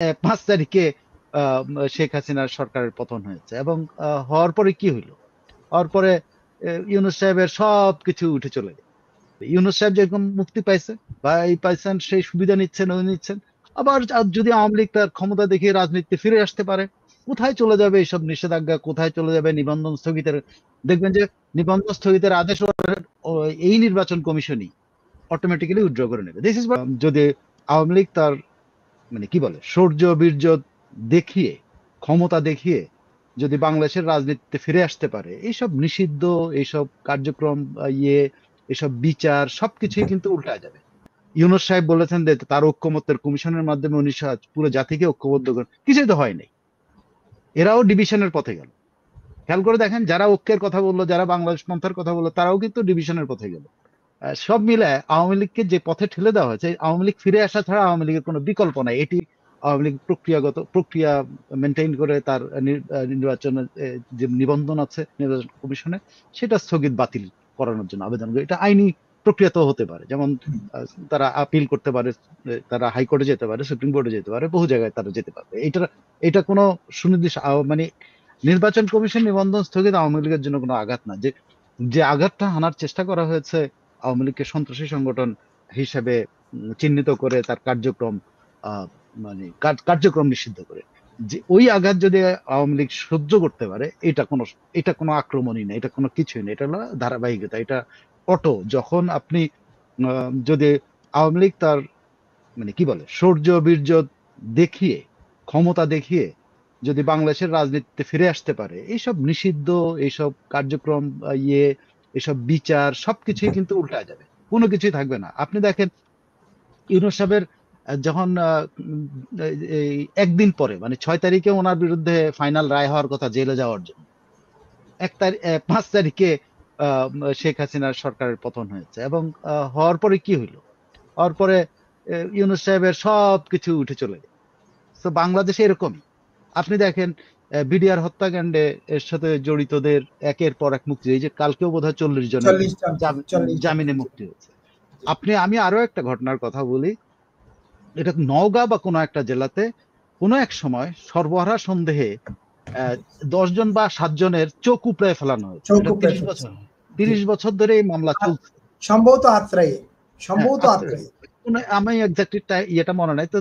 5 তারিখে শেখ হাসিনার সরকারের পতন হয়েছে এবং হওয়ার পরে কি হইলো? হওয়ার পরে ইউনূস সাহেবের সবকিছু উঠে চলে গেল। ইউনূস সাহেব যেরকম মুক্তি পাইছে বা এই পাইছেন, সেই সুবিধা নিচ্ছেন, ওই নিচ্ছেন। আবার যদি আওয়ামী লীগ তার ক্ষমতা দেখিয়ে রাজনীতিতে ফিরে আসতে পারে, কোথায় চলে যাবে এইসব নিষেধাজ্ঞা, কোথায় চলে যাবে নিবন্ধন স্থগিতের? দেখবেন যে নিবন্ধন স্থগিতের আদেশ এই নির্বাচন কমিশনই অটোমেটিক্যালি উইথড্র করে নেবে। দিস ইজ যদি আওয়ামী লীগ তার কি বলে শৌর্য বীর্য দেখিয়ে, ক্ষমতা দেখিয়ে যদি বাংলাদেশের রাজনীতিতে ফিরে আসতে পারে, এইসব নিষিদ্ধ, এইসব কার্যক্রম, এসব বিচার সবকিছুই কিন্তু উল্টায় যাবে। ইউনূস সাহেব বলেছেন যে তার ঐক্যমত্যের কমিশনের মাধ্যমে উনি পুরো জাতিকে ঐক্যবদ্ধ করেন, কিছুই তো হয় নাই। এরাও ডিভিশনের পথে গেল। খেয়াল করে দেখেন, যারা ঐক্যের কথা বললো, যারা বাংলাদেশ পন্থার কথা বললো, তারাও কিন্তু ডিভিশনের পথে গেল। সব মিলে আওয়ামী লীগকে যে পথে ঠেলে দেওয়া হয়েছে, আওয়ামী লীগ ফিরে আসা ছাড়া আওয়ামী লীগের কোনো বিকল্প নাই। এটি আওয়ামী লীগ প্রক্রিয়া মেনটেন করে তার নির্বাচনের যে নিবন্ধন আছে নির্বাচন কমিশনে, সেটা স্থগিত বাতিল করানোর জন্য আবেদন করে। এটা আইনি প্রক্রিয়া তো হতে পারে, যেমন তারা আপিল করতে পারে, তারা হাইকোর্টে যেতে পারে, সুপ্রিম কোর্টে যেতে পারে, বহু জায়গায় তারা যেতে পারবে। এটা কোনো সুনির্দিষ্ট নির্বাচন কমিশন নিবন্ধন স্থগিত আওয়ামী লীগের জন্য কোনো আঘাত না। যে যে আঘাতটা হানার চেষ্টা করা হয়েছে, আওয়ামী লীগকে সন্ত্রাসী সংগঠন হিসেবে চিহ্নিত করে তার কার্যক্রম আহ কার্যক্রম নিষিদ্ধ করে, যে ওই আঘাত যদি আওয়ামী লীগ সহ্য করতে পারে, এটা কোনো আক্রমণই না, এটা কোনো কিছুই না, এটা হলো ধারাবাহিকতা। এটা যখন আপনি যদি আওয়ামী লীগ তার কি বলে শৌর্য বীর্য দেখিয়ে, ক্ষমতা দেখিয়ে যদি বাংলাদেশের রাজনীতিতে ফিরে আসতে পারে, এইসব নিষিদ্ধ, এইসব কার্যক্রম, এসব বিচার সবকিছুই কিন্তু উল্টা যাবে। কোনো কিছুই থাকবে না। আপনি দেখেন, ইউনূস সাহেবের যখন এই একদিন পরে, মানে 6 তারিখে ওনার বিরুদ্ধে ফাইনাল রায় হওয়ার কথা জেলে যাওয়ার জন্য, 5 তারিখে আহ, শেখ হাসিনার সরকারের পতন হয়েছে এবং হওয়ার পরে কি হইলো? হওয়ার পরে ইউনূস সাহেবের সবকিছু উঠে চলে গেল। তো বাংলাদেশে এরকমই। আপনি দেখেন, বিডিআর হত্যাকাণ্ডে এর সাথে জড়িতদের একের পর এক মুক্তি, এই যে কালকেও বোধহয় 40 জনের 40 জন, 40 জন। জামিনে মুক্তি হয়েছে। আমি আরো একটা ঘটনার কথা বলি। এটা নওগাঁ বা কোনো একটা জেলাতে কোনো এক সময় সর্বহারা সন্দেহে 10 জন বা 7 জনের চোখ উপড়ে ফেলানো হয়েছে। চোখ এটা উপড়ে 30 বছর, ফেলছে। জি। 30 বছর ধরে এই মামলা চলছে। সম্ভবত আত্রাই, হ্যাঁ, সম্ভবত আত্রাই। আমি এক্স্যাক্টলি ইয়েটা মনে নাই তো।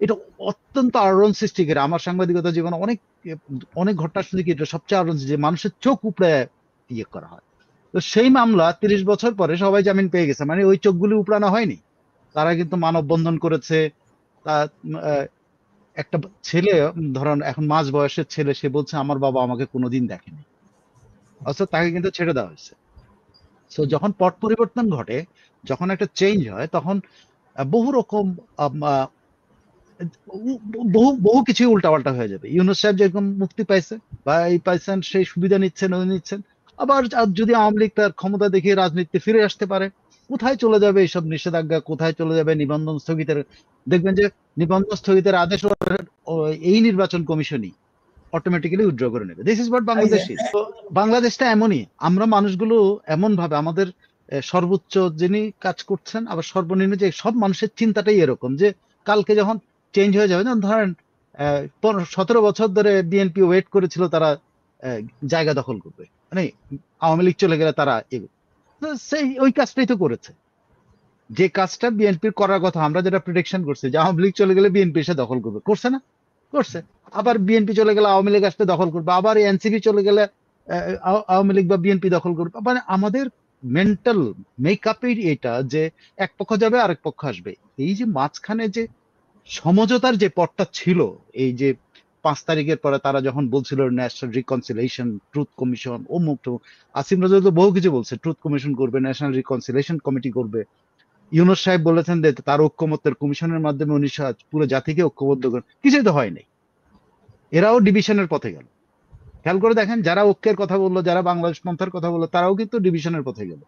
এটা অত্যন্ত আলোড়ন সৃষ্টিকারী। আমার সাংবাদিকতা জীবনে অনেক অনেক ঘটনা শুনে কি এটা সবচেয়ে আলোড়ন, যে মানুষের চোখ উপড়ে করা হয়। তো সেই মামলা 30 বছর পরে সবাই জামিন পেয়ে গেছে, মানে ওই চোখগুলি উপড়ানো হয়নি। তারা কিন্তু মানববন্ধন করেছে। তা আহ, একটা ছেলে, ধরেন এখন মাঝ বয়সের ছেলে, সে বলছে আমার বাবা আমাকে কোনোদিন দেখেনি, অথচ তাকে কিন্তু ছেড়ে দেওয়া হয়েছে। তো যখন পট পরিবর্তন ঘটে, যখন একটা চেঞ্জ হয়, তখন বহু রকম আম, আহ, বহু বহু কিছু উল্টাপাল্টা হয়ে যাবে। ইউনূস সাহেব যেরকম মুক্তি পাইছে বা এই পাইছেন, সেই সুবিধা নিচ্ছেন, ওই নিচ্ছেন। আবার যদি আওয়ামী লীগ তার ক্ষমতা দেখিয়ে রাজনীতিতে ফিরে আসতে পারে, কোথায় চলে যাবে এইসব নিষেধাজ্ঞা, কোথায় চলে যাবে নিবন্ধন স্থগিতের? দেখবেন যে নিবন্ধন স্থগিতের আদেশ এই নির্বাচন কমিশনই অটোমেটিক্যালি উইথড্র করে নেবে। দিস ইজ হোয়াট এই যে বাংলাদেশ ইজ। তো বাংলাদেশটা এমনই। আমরা মানুষগুলো এমন ভাবে আমাদের সর্বোচ্চ যিনি কাজ করছেন, আবার সর্বনিম্ন, যে সব মানুষের চিন্তাটাই এরকম যে কালকে যখন চেঞ্জ হয়ে যাবে, যেমন ধরেন 17 বছর ধরে বিএনপি ওয়েট করেছিল তারা আহ, জায়গা দখল করবে, মানে আওয়ামী লীগ চলে গেলে তারা এগোবে। তো সেই ওই কাজটাই তো করেছে। যে কাজটা বিএনপির করার কথা, আমরা যেটা প্রেডিকশন করছি যে আওয়ামী লীগ চলে গেলে বিএনপি এসে দখল করবে, করছে না? করছে। আবার বিএনপি চলে গেলে আওয়ামী লীগ আসতে দখল করবে, আবার এনসিপি চলে গেলে আওয়ামী লীগ বা বিএনপি দখল করবে। মানে আমাদের মেন্টাল মেকআপই এটা, যে এক পক্ষ যাবে আরেক পক্ষ আসবে। এই যে মাঝখানে যে সমঝোতার যে পথটা ছিল, এই যে 5 তারিখের পরে তারা যখন বলছিল ন্যাশনাল রিকনসিলিয়েশন, ট্রুথ কমিশন, অমুক তমুক, আসিম নজরুল তো বহু কিছু বলছে, ট্রুথ কমিশন করবে, ন্যাশনাল রিকনসিলিয়েশন কমিটি করবে। ইউনূস সাহেব বলেছেন যে তার ঐক্যমত্যের কমিশনের মাধ্যমে উনি পুরো জাতিকে ঐক্যবদ্ধ করেন, কিছুই তো হয় নাই। এরাও ডিভিশনের পথে গেল। খেয়াল করে দেখেন, যারা ঐক্যের কথা বললো, যারা বাংলাদেশ পন্থার কথা বললো, তারাও কিন্তু ডিভিশনের পথে গেল।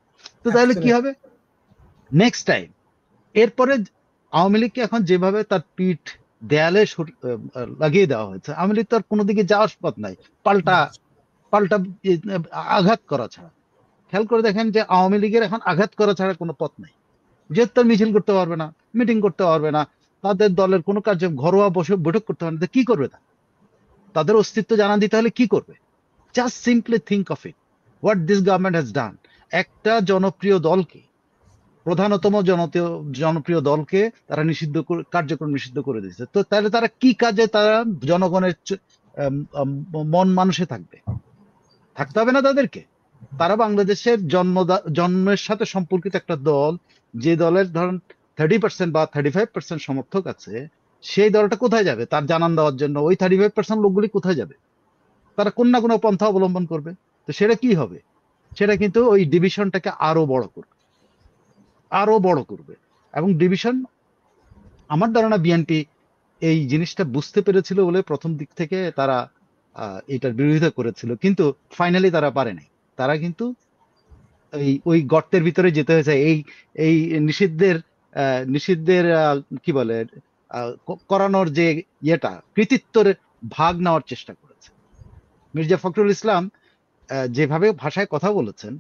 তো তাহলে কি হবে নেক্সট টাইম? এরপরে আওয়ামী লীগকে এখন যেভাবে তার পিঠ দেয়ালে লাগিয়ে দেওয়া হয়েছে, আওয়ামী লীগ তো আর কোনো দিকে যাওয়ার পথ নাই, পাল্টা পাল্টা আঘাত করা ছাড়া। খেয়াল করে দেখেন যে আওয়ামী লীগের এখন আঘাত করা ছাড়া কোনো পথ নাই। যেহেতু তার মিছিল করতে পারবে না, মিটিং করতে পারবে না, তাদের দলের কোনো কার্য ঘরোয়া বসে বৈঠক করতে পারে না, কি করবে তাদের অস্তিত্ব জানান দিতে হলে কি করবে? Just simply think of it, what this government has done. একটা জনপ্রিয় দলকে, প্রধানতম জনপ্রিয় দলকে তারা কার্যক্রম নিষিদ্ধ করে দিয়েছে। তো তাহলে তারা কি কাজে তারা জনগণের মন মানুষে থাকতে হবে না তাদেরকে? তারা বাংলাদেশের জন্মের সাথে সম্পর্কিত একটা দল, যে দলের ধরেন 30% বা 35% সমর্থক আছে, সেই দলটা কোথায় যাবে তার জানান দেওয়ার জন্য? ওই 35% লোকগুলি কোথায় যাবে? তারা কোন না কোনো পন্থা অবলম্বন করবে। তো সেটা কি হবে? সেটা কিন্তু ওই ডিভিশনটাকে আরো বড় করবে। এবং ডিভিশন, আমার ধারণা বিএনপি এই জিনিসটা বুঝতে পেরেছিল বলে প্রথম দিক থেকে তারা এটার বিরোধিতা করেছিল, কিন্তু ফাইনালি তারা পারে নাই। তারা কিন্তু ওই গর্তের ভিতরে যেতে হয়েছে এই এই নিষিদ্ধের কি বলে করানোর যে কৃতিত্বের ভাগ নেওয়ার চেষ্টা করেছে। মির্জা ফখরুল ইসলাম যেভাবে ভাষায় কথা বলেছেন,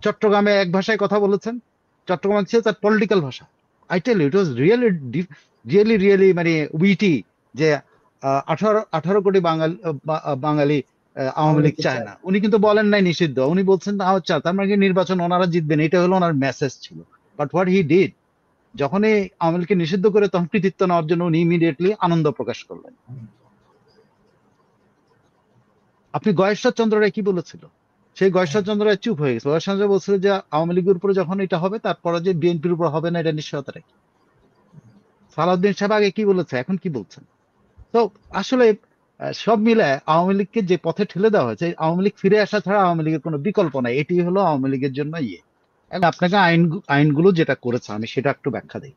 চট্টগ্রামে এক ভাষায় কথা বলেছেন, চট্টগ্রাম ছিল তার পলিটিক্যাল ভাষা। I tell you, it was really মানে উইটি, যে 18 কোটি বাঙালি আওয়ামী লীগ চায় না। উনি কিন্তু বলেন নাই নিষিদ্ধ, উনি বলছেন আচ্ছা তার মানে নির্বাচন ওনারা জিতবেন, এটা হলো ওনার মেসেজ ছিল। বাট হোয়াট হি ডিড, যখনই আওয়ামী লীগকে নিষিদ্ধ করে তখন কৃতিত্ব নেওয়ার জন্য উনি ইমিডিয়েটলি আনন্দ প্রকাশ করলেন। আপনি গয়েশ্বর চন্দ্র রায় কি বলেছিল? সেই গয়েশ্বর চন্দ্র রায় চুপ হয়ে গেছে। গয়েশ্বর চন্দ্র বলছিল যে আওয়ামী লীগের উপরে যখন এটা হবে, তারপরে যে বিএনপির উপর হবে না, এটা নিশ্চয়তা রাখি। সালাউদ্দিন সাহেব আগে কি বলেছে, এখন কি বলছেন? তো আসলে সব মিলে আওয়ামী লীগকে যে পথে ঠেলে দেওয়া হয়েছে, আওয়ামী লীগ ফিরে আসা ছাড়া আওয়ামী লীগের কোনো বিকল্প নাই। এটি হলো আওয়ামী লীগের জন্য এবং আপনাকে আইনগুলো যেটা করেছে আমি সেটা একটু ব্যাখ্যা দিই।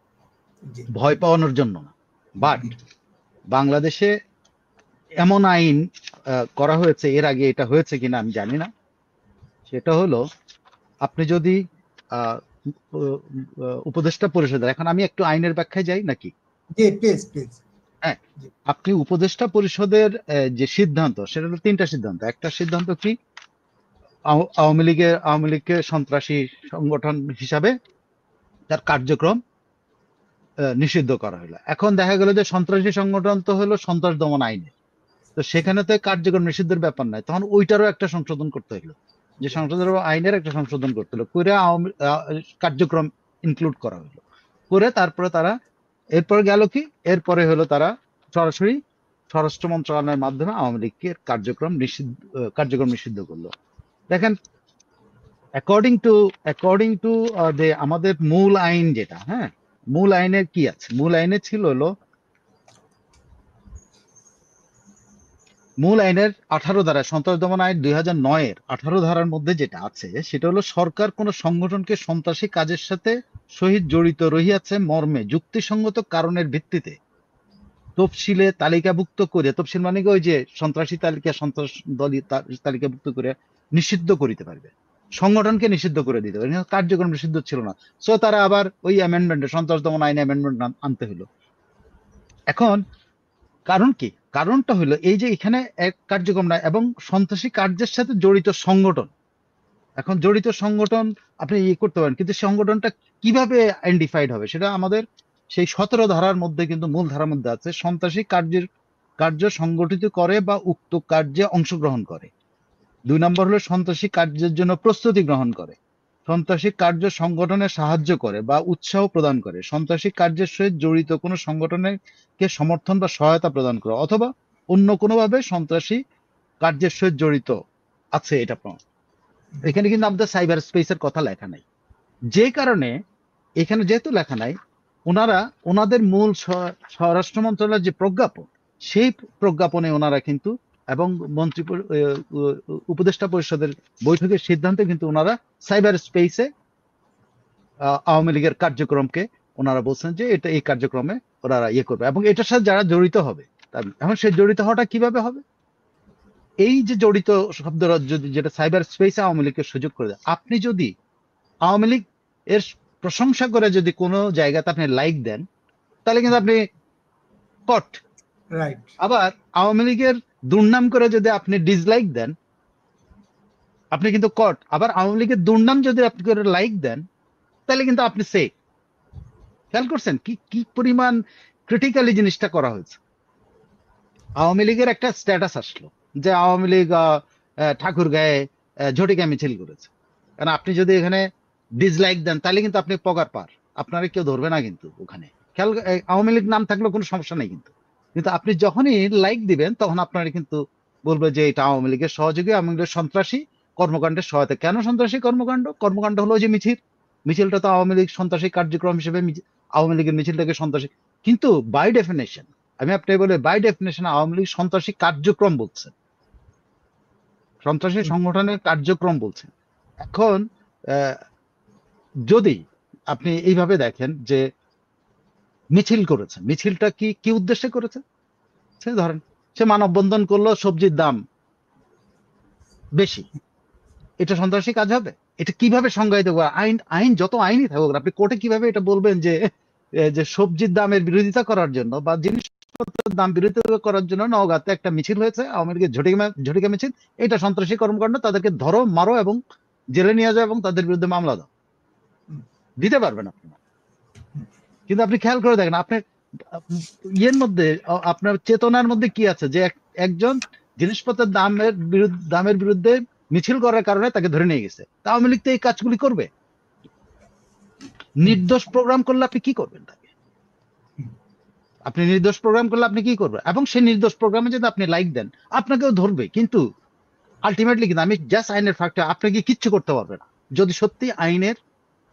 ভয় পাওয়ানোর জন্য না, বাট বাংলাদেশে এমন আইন করা হয়েছে, এর আগে এটা হয়েছে কিনা আমি জানি না। সেটা হলো, আপনি যদি উপদেষ্টা পরিষদের, এখন আমি একটু আইনের ব্যাখ্যায় যাই নাকি? হ্যাঁ, আপনি উপদেষ্টা পরিষদের যে সিদ্ধান্ত, সেটা হলো 3টা সিদ্ধান্ত। একটা সিদ্ধান্ত কি, আওয়ামী লীগকে সন্ত্রাসী সংগঠন হিসাবে তার কার্যক্রম নিষিদ্ধ করা হলো। এখন দেখা গেল যে সন্ত্রাসী সংগঠন তো হলো সন্ত্রাস দমন আইনে, তো সেখানে তো কার্যক্রম নিষিদ্ধের ব্যাপার নাই, তখন ওইটারও একটা সংশোধন করতে হলো, যে সংশোধন আইনের একটা সংশোধন করতে হলো, করে কার্যক্রম ইনক্লুড করা হলো, করে তারপরে তারা এরপরে গেল কি, এরপরে হলো তারা সরাসরি স্বরাষ্ট্র মন্ত্রণালয়ের মাধ্যমে আওয়ামী লীগের কার্যক্রম নিষিদ্ধ করলো। দেখেন, অ্যাকর্ডিং টু আমাদের মূল আইন যেটা, হ্যাঁ, মূল আইনের কি আছে? মূল আইনে ছিল হলো, মূল আইনের 18 ধারা, সন্ত্রাস দমন আইন 2009-এর 18 ধারার মধ্যে যেটা আছে সেটা হলো, সরকার কোন সংগঠনকে সন্ত্রাসী কাজের সাথে সহিত জড়িত রহিয়াছে মর্মে যুক্তিসঙ্গত কারণের ভিত্তিতে তফসিলে তালিকাভুক্ত করে, তফসিল মানে ওই যে সন্ত্রাসী তালিকা, সন্ত্রাস দল তালিকাভুক্ত করে নিষিদ্ধ করিতে পারবে, সংগঠনকে নিষিদ্ধ করে দিতে পারবে। কার্যক্রম নিষিদ্ধ ছিল না, সো তারা আবার ওই অ্যামেন্ডমেন্টে, সন্ত্রাস দমন আইনে অ্যামেন্ডমেন্ট আনতে হলো। এখন কারণ কি? কারণটা হলো এই যে এখানে এক কার্যক্রম না, এবং সন্ত্রাসী কার্যের সাথে জড়িত সংগঠন। এখন জড়িত সংগঠন আপনি করতে পারেন, কিন্তু সংগঠনটা কিভাবে আইডেন্টিফাইড হবে সেটা আমাদের সেই 17 ধারার মধ্যে, কিন্তু মূল ধারার মধ্যে আছে, সন্ত্রাসী কার্য সংগঠিত করে বা উক্ত কার্যে অংশগ্রহণ করে। 2 নম্বর হলো সন্ত্রাসী কার্যের জন্য প্রস্তুতি গ্রহণ করে, সন্ত্রাসী কার্য সংগঠনে সাহায্য করে বা উৎসাহ প্রদান করে, সন্ত্রাসী কার্যের সহিত জড়িত কোনো সংগঠনকে সমর্থন বা সহায়তা প্রদান করে, অথবা অন্য কোনোভাবে সন্ত্রাসী কার্যের সহিত জড়িত আছে। এটা এখানে কিন্তু আমাদের সাইবার স্পেসের কথা লেখা নাই, যে কারণে এখানে যেহেতু লেখা নাই, ওনাদের মূল স্বরাষ্ট্র মন্ত্রণালয়ের যে প্রজ্ঞাপন, সেই প্রজ্ঞাপনে ওনারা কিন্তু, এবং উপদেষ্টা পরিষদের বৈঠকের সিদ্ধান্তে কিন্তু ওনারা সাইবার স্পেসে আওয়ামী লীগের কার্যক্রমকে ওনারা বলছেন যে এটা, এই কার্যক্রমে ওনারা করবে, এবং এটার সাথে যারা জড়িত হবে। এখন সেই জড়িত হওয়াটা কিভাবে হবে? এই যে জড়িত শব্দটা যেটা সাইবার স্পেসে আওয়ামী লীগকে সুযোগ করে দেয়, আপনি যদি আওয়ামী লীগ এর প্রশংসা করে যদি কোনো জায়গাতে আপনি লাইক দেন, তাহলে কিন্তু আপনি কট। রাইট। আবার আওয়ামী লীগের দুর্নাম করে যদি আপনি ডিসলাইক দেন, আপনি কিন্তু কট। আবার আওয়ামী লীগের দুর্নাম যদি আপনি করে লাইক দেন, তাহলে কিন্তু আপনি সেফ। খেয়াল করছেন কি কি পরিমাণ ক্রিটিক্যালি জিনিসটা করা হয়েছে? আওয়ামী লীগের একটা স্ট্যাটাস আসলো যে আওয়ামী লীগ ঠাকুর গায়ে ঝটিকা মিছিল করেছে। কারণ আপনি যদি এখানে ডিসলাইক দেন তাহলে কিন্তু আপনি পগার পার, আপনারা কেউ ধরবে না কিন্তু ওখানে। খেয়াল আওয়ামী লীগ নাম থাকলেও কোনো সমস্যা নেই কিন্তু, কিন্তু আপনি যখনই লাইক দিবেন তখন আপনারা কিন্তু বলবে যে এটা আওয়ামী লীগের সহযোগী, আওয়ামী লীগের সন্ত্রাসী কর্মকাণ্ডের সহায়তা। কেন সন্ত্রাসী কর্মকাণ্ড? কর্মকাণ্ড হলো যে মিছিলটা তো আওয়ামী লীগ সন্ত্রাসী কার্যক্রম হিসেবে আওয়ামী লীগের মিছিলটাকে সন্ত্রাসী, কিন্তু বাই ডেফিনেশন আমি আপনি বলে বাই ডেফিনেশন আওয়ামী লীগ সন্ত্রাসী কার্যক্রম বলছেন, সন্ত্রাসী সংগঠনের কার্যক্রম বলছেন। এখন আহ, যদি আপনি এইভাবে দেখেন যে মিছিল করেছে, মিছিলটা কি কি উদ্দেশ্যে করেছে? সে ধরেন সে মানববন্ধন করলো, সবজির দাম বেশি, এটা সন্ত্রাসী কাজ হবে? এটা কিভাবে সংজ্ঞায়িত করা? আইন আইন যত আইনই থাকুক, আপনি কোর্টে কিভাবে এটা বলবেন যে যে সবজির দামের বিরোধিতা করার জন্য বা জিনিসপত্রের দাম বিরোধিতা করার জন্য নওগাঁতে একটা মিছিল হয়েছে, আওয়ামী লীগের ঝটিকা মিছিল, এটা সন্ত্রাসী কর্মকাণ্ড, তাদেরকে ধরো, মারো এবং জেলে নিয়ে যাও এবং তাদের বিরুদ্ধে মামলা দাও, দিতে পারবেন আপনি না। কিন্তু আপনি খেয়াল করে দেখেন আপনার ইয়ের মধ্যে, আপনার চেতনার মধ্যে কি আছে যে একজন জিনিসপত্রের দামের বিরুদ্ধে মিছিল করার কারণে তাকে ধরে নিয়ে গেছে। তা আওয়ামী লীগ তো এই কাজগুলি করবে? নির্দোষ প্রোগ্রাম করলে আপনি কি করবেন তাকে? আপনি নির্দোষ প্রোগ্রাম করলে আপনি কি করবেন? এবং সেই নির্দোষ প্রোগ্রামে যদি আপনি লাইক দেন আপনাকেও ধরবে, কিন্তু আলটিমেটলি কিন্তু আমি জাস্ট আইনের ফাঁকটা, আপনাকে কিচ্ছু করতে পারবে না যদি সত্যি আইনের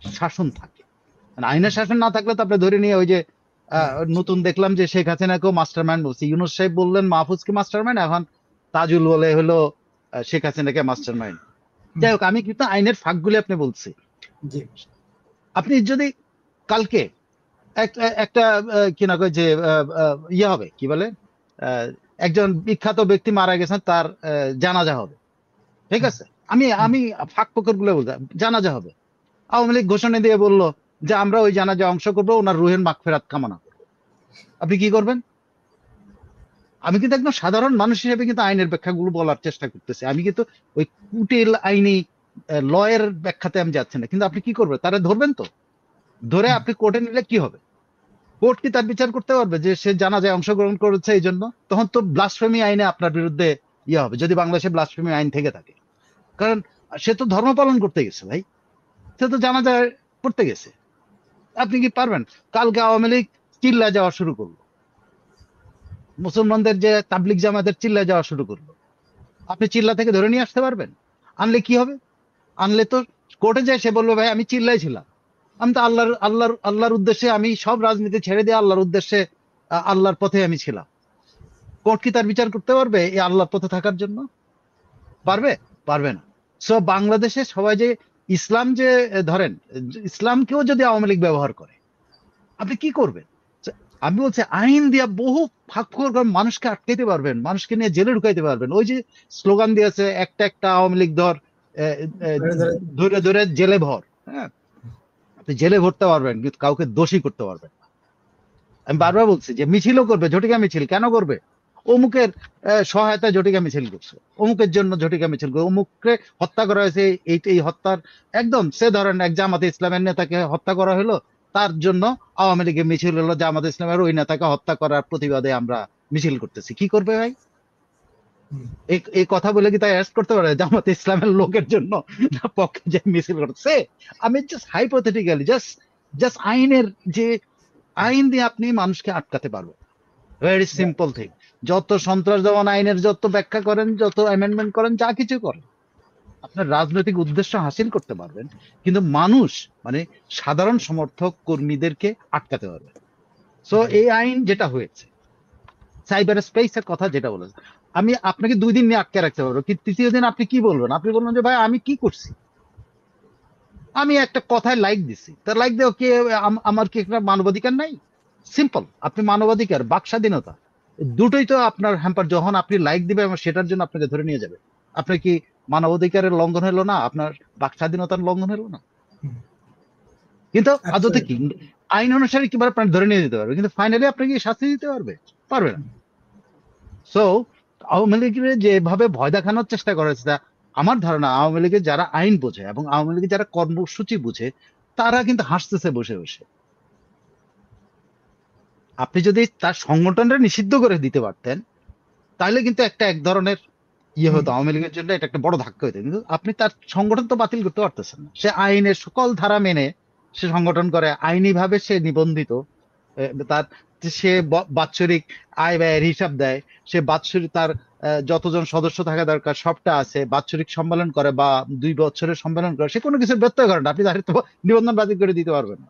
শাসন থাকে। মানে আইনের শাসন না থাকলে তো আপনি ধরে নিয়ে ওই যে নতুন দেখলাম যে শেখ হাসিনাকেও মাস্টারমাইন্ড বলছে, ইউনূস সাহেব বললেন মাহফুজকে মাস্টারমাইন্ড, এখন তাজুল বলে হলো শেখ হাসিনাকে মাস্টারমাইন্ড। যাই হোক, আমি কিন্তু আইনের ফাঁকগুলি আপনি বলছি। জি। আপনি যদি কালকে একটা কি না কয় যে ইয়ে হবে, কি বলে, একজন বিখ্যাত ব্যক্তি মারা গেছেন, তার জানাজা হবে, ঠিক আছে, আমি আমি ফাঁক ফোকর গুলো বলতে, জানাজা হবে, আওয়ামী লীগ ঘোষণা দিয়ে বললো যে আমরা ওই জানাজা অংশ করবো, ওনার রুহের মাগফিরাত কামনা করবো, আপনি কি করবেন? আমি কিন্তু একদম সাধারণ মানুষ হিসেবে কিন্তু আইনের ব্যাখ্যাগুলো বলার চেষ্টা করতেছি, আমি কিন্তু ওই কুটিল আইনি লয়ের ব্যাখ্যাতে আমি যাচ্ছি না। কিন্তু আপনি কি করবেন? তারা ধরবেন তো, ধরে আপনি কোর্টে নিলে কি হবে? কোর্ট কি তার বিচার করতে পারবে যে সে জানাজায় অংশগ্রহণ করেছে এই জন্য? তখন তো ব্লাসফেমি আইনে আপনার বিরুদ্ধে ইয়ে হবে, যদি বাংলাদেশে ব্লাসফেমি আইন থেকে থাকে। কারণ সে তো ধর্ম পালন করতে গেছে ভাই, সে তো জানাজায় পড়তে গেছে। আপনি কি পারবেন? কালকে আওয়ামী লীগ চিল্লা যাওয়া শুরু করলো, মুসলমানদের যে তাবলিগ জামাতের চিল্লা যাওয়া শুরু করলো, আপনি চিল্লা থেকে ধরে নিয়ে আসতে পারবেন? আনলে কি হবে? আনলে তো কোর্টে যায় সে বলবে ভাই আমি চিল্লাই ছিলাম, আমি তো আল্লাহর উদ্দেশ্যে, আমি সব রাজনীতি ছেড়ে দিয়ে আল্লাহর উদ্দেশ্যে আল্লাহর পথে আমি ছিলাম। কোর্ট কি তার বিচার করতে পারবে এই আল্লাহর পথে থাকার জন্য? পারবে? পারবে না। সো বাংলাদেশে সবাই যে ইসলাম যে ধরেন, ইসলামকেও যদি আওয়ামী লীগ ব্যবহার করে, আপনি কি করবেন? আমি বলছি আইন দিয়া বহু ফাঁক মানুষকে আটকাইতে পারবেন, মানুষকে নিয়ে জেলে ঢুকাইতে পারবেন। ওই যে স্লোগান দিয়েছে, একটা একটা আওয়ামী লীগ ধর, ধরে ধরে জেলে ভর। হ্যাঁ, আপনি জেলে ভরতে পারবেন কিন্তু কাউকে দোষী করতে পারবেন না। আমি বারবার বলছি যে মিছিলও করবে, ঝটিকা মিছিল কেন করবে? অমুকের সহায়তায় ঝটিকা মিছিল করছে, অমুকের জন্য ঝটিকা মিছিল করবে, অমুককে হত্যা করা হয়েছে, এই হত্যার একদম, সে ধরেন এক জামাতে ইসলামের নেতাকে হত্যা করা হলো, তার জন্য আওয়ামী লীগের মিছিল হলো, জামাতে ইসলামের ওই নেতাকে হত্যা করার প্রতিবাদে আমরা মিছিল করতেছি। কি করবে ভাই? এই কথা বলে কি তাই অ্যারেস্ট করতে পারে জামাতে ইসলামের লোকের জন্য পক্ষে যে মিছিল করছে? আমি জাস্ট হাইপোথেটিক্যালি জাস্ট আইনের যে আইন দিয়ে আপনি মানুষকে আটকাতে পারবেন, ভেরি সিম্পল থিং। যত সন্ত্রাস দমন আইনের যত ব্যাখ্যা করেন, যত অ্যামেন্ডমেন্ট করেন, যা কিছু করেন, আপনার রাজনৈতিক উদ্দেশ্য হাসিল করতে পারবেন, কিন্তু মানুষ মানে সাধারণ সমর্থক কর্মীদেরকে আটকাতে পারবে। সো এই আইন যেটা হয়েছে, সাইবার স্পেসের কথা যেটা বলেছে, আমি আপনাকে 2 দিন নিয়ে আটকে রাখতে পারবো, কিন্তু তৃতীয় দিন আপনি কি বলবেন? আপনি বলবেন যে ভাই আমি কি করছি, আমি একটা কথায় লাইক দিছি, তার লাইক দেওয়া কি আমার কি একটা মানবাধিকার নাই? সিম্পল, আপনি মানবাধিকার, বাক স্বাধীনতা, দুটোই তো আপনার হ্যাম্পার। যখন আপনি লাইক দিবে এবং সেটার জন্য আপনাকে ধরে নিয়ে যাবে, আপনার কি মানবাধিকারের লঙ্ঘন হলো না? আপনার বাক স্বাধীনতার লঙ্ঘন হলো না? কিন্তু আদতে কি আইন অনুসারে কিভাবে আপনার ধরে নিয়ে যেতে পারবে, কিন্তু ফাইনালি আপনাকে শাস্তি দিতে পারবে? পারবে না। সো আওয়ামী লীগের যেভাবে ভয় দেখানোর চেষ্টা করেছে, আমার ধারণা আওয়ামী লীগের যারা আইন বোঝে এবং আওয়ামী লীগের যারা কর্মসূচি বুঝে, তারা কিন্তু হাসতেছে বসে বসে। আপনি যদি তার সংগঠনটা নিষিদ্ধ করে দিতে পারতেন, তাহলে কিন্তু এক ধরনের ইয়ে হুম, হতো, আওয়ামী লীগের জন্য এটা একটা বড় ধাক্কা হতো। কিন্তু আপনি তার সংগঠন তো বাতিল করতে পারতেছেন না। সে আইনের সকল ধারা মেনে সে সংগঠন করে, আইনি ভাবে সে নিবন্ধিত। তার সে বাৎসরিক আয় ব্যয়ের হিসাব দেয়, সে বাৎসরিক তার যতজন সদস্য থাকা দরকার সবটা আছে, বাৎসরিক সম্মেলন করে বা 2 বছরের সম্মেলন করে, সে কোনো কিছু ব্যত্যয় করে না। আপনি তার তো নিবন্ধন বাতিল করে দিতে পারবেন না।